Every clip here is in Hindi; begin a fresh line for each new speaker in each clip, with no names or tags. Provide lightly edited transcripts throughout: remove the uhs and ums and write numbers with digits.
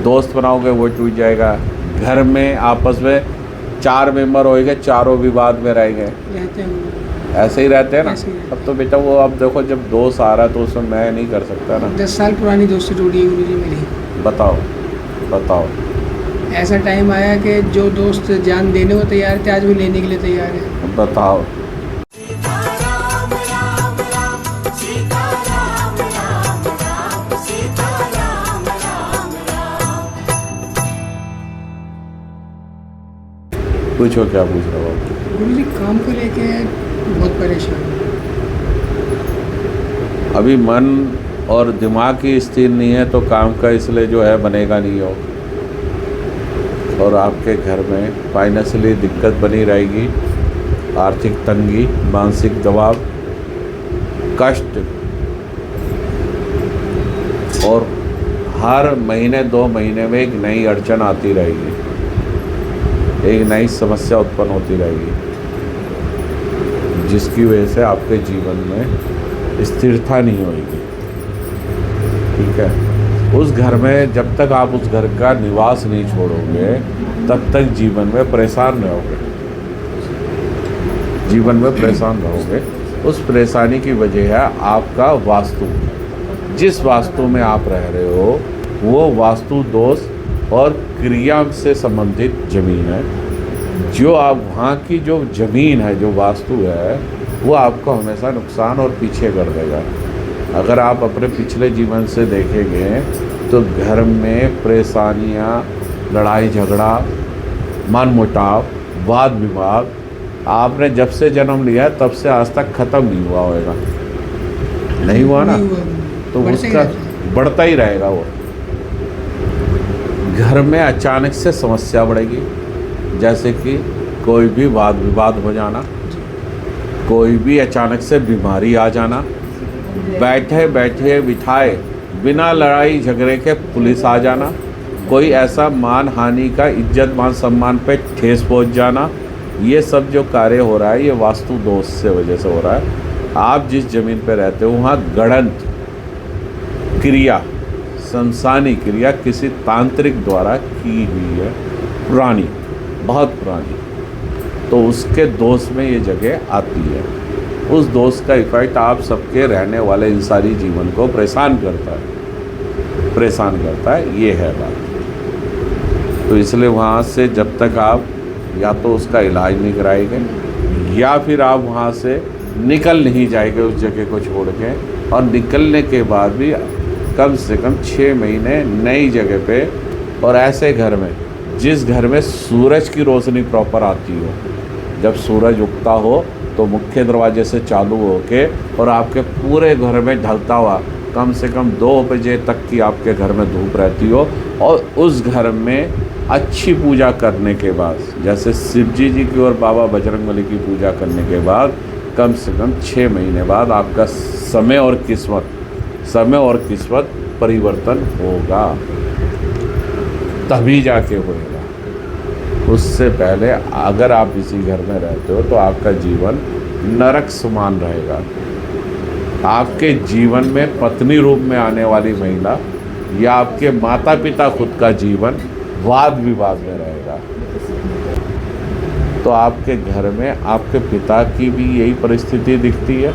दोस्त बनाओगे वो टूट जाएगा। घर में आपस में 4 मेंबर होएंगे, चारों विवाद में रहेंगे,
रहते हैं
ऐसे ही रहते हैं ना।
ऐसे ही रहते
अब तो बेटा वो अब देखो जब दोस्त आ रहा है तो उसमें मैं नहीं कर सकता ना।
10 साल पुरानी दोस्ती टूटी है गुरुजी मेरी।
बताओ बताओ।
ऐसा टाइम आया कि जो दोस्त जान देने को तैयार थे आज वो लेने के लिए तैयार है।
बताओ। पूछो क्या पूछ रहे हो आप।
गुरुजी काम को लेके बहुत परेशान हूँ।
अभी मन और दिमाग की स्थिर नहीं है तो काम का इसलिए जो है बनेगा नहीं हो। और आपके घर में फाइनेंशियली दिक्कत बनी रहेगी, आर्थिक तंगी, मानसिक दबाव, कष्ट, और हर महीने 2 महीने में एक नई अड़चन आती रहेगी, एक नई समस्या उत्पन्न होती रहेगी, जिसकी वजह से आपके जीवन में स्थिरता नहीं होगी। ठीक है, उस घर में जब तक आप उस घर का निवास नहीं छोड़ोगे तब तक जीवन में परेशान रहोगे, जीवन में परेशान रहोगे। उस परेशानी की वजह है आपका वास्तु। जिस वास्तु में आप रह रहे हो वो वास्तु दोष और क्रिया से संबंधित ज़मीन है। जो आप वहाँ की जो ज़मीन है, जो वास्तु है, वो आपको हमेशा नुकसान और पीछे कर देगा। अगर आप अपने पिछले जीवन से देखेंगे तो घर में परेशानियाँ, लड़ाई झगड़ा, मनमुटाव, वाद विवाद आपने जब से जन्म लिया है तब से आज तक ख़त्म नहीं हुआ होगा। नहीं हुआ ना, तो उसका बढ़ता ही रहेगा। वो घर में अचानक से समस्या बढ़ेगी, जैसे कि कोई भी वाद विवाद हो जाना, कोई भी अचानक से बीमारी आ जाना, बैठे बैठे बिठाए बिना लड़ाई झगड़े के पुलिस आ जाना, कोई ऐसा मान हानि का, इज्जत मान सम्मान पे ठेस पहुंच जाना। ये सब जो कार्य हो रहा है ये वास्तु दोष से वजह से हो रहा है। आप जिस ज़मीन पे रहते हो वहाँ गणंत क्रिया, संसानी क्रिया किसी तांत्रिक द्वारा की हुई है, पुरानी, बहुत पुरानी, तो उसके दोष में ये जगह आती है। उस दोष का इफेक्ट आप सबके रहने वाले इंसानी जीवन को परेशान करता है, परेशान करता है। ये है बात। तो इसलिए वहाँ से जब तक आप या तो उसका इलाज नहीं कराएंगे या फिर आप वहाँ से निकल नहीं जाएंगे उस जगह को छोड़ के, और निकलने के बाद भी कम से कम 6 महीने नई जगह पे, और ऐसे घर में जिस घर में सूरज की रोशनी प्रॉपर आती हो। जब सूरज उगता हो तो मुख्य दरवाजे से चालू होके और आपके पूरे घर में ढलता हुआ कम से कम 2 बजे तक की आपके घर में धूप रहती हो, और उस घर में अच्छी पूजा करने के बाद, जैसे शिव जी की और बाबा बजरंगबली की पूजा करने के बाद कम से कम 6 महीने बाद आपका समय और किस्मत परिवर्तन होगा, तभी जाके होगा। उससे पहले अगर आप इसी घर में रहते हो तो आपका जीवन नरक समान रहेगा। आपके जीवन में पत्नी रूप में आने वाली महिला या आपके माता पिता खुद का जीवन वाद विवाद में रहेगा। तो आपके घर में आपके पिता की भी यही परिस्थिति दिखती है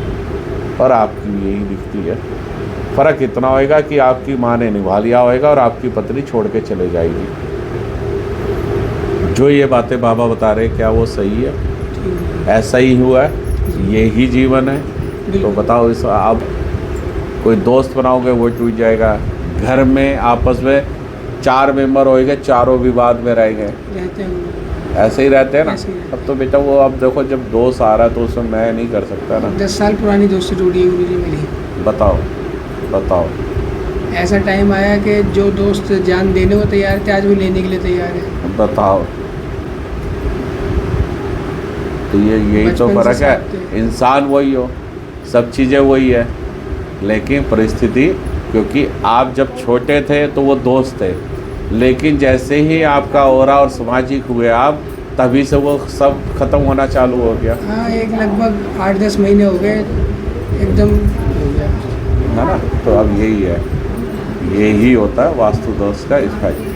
और आपकी भी यही दिखती है। फ़र्क इतना होएगा कि आपकी माँ ने निभा लिया होएगा और आपकी पत्नी छोड़ के चले जाएगी। जो ये बातें बाबा बता रहे क्या वो सही है? ऐसा ही हुआ है, यही जीवन है। तो बताओ, इस आप कोई दोस्त बनाओगे वो टूट जाएगा। घर में आपस में 4 मेंबर होएंगे, चारों विवाद में रहेंगे,
रहते हैं
ऐसे ही रहते हैं ना।
ऐसे ही रहते हैं।
अब तो बेटा वो अब देखो जब दोस्त आ रहा है तो उसमें मैं नहीं कर सकता ना।
10 साल पुरानी दोस्ती टूटी है गुरुजी मेरी।
बताओ बताओ।
ऐसा टाइम आया कि जो दोस्त जान देने को तैयार थे आज वो लेने के लिए तैयार है।
बताओ। तो यही तो
बचपन से
फ़र्क है।
साथ थे।
इंसान वही हो, सब चीज़ें वही है, लेकिन परिस्थिति, क्योंकि आप जब छोटे थे तो वो दोस्त थे, लेकिन जैसे ही आपका ओरा और सामाजिक हुए आप, तभी से वो सब ख़त्म होना चालू हो गया।
हाँ, एक लगभग 8-10 महीने हो गए, एकदम हो गया,
है ना। तो अब यही है, यही होता है वास्तु दोष का इफेक्ट।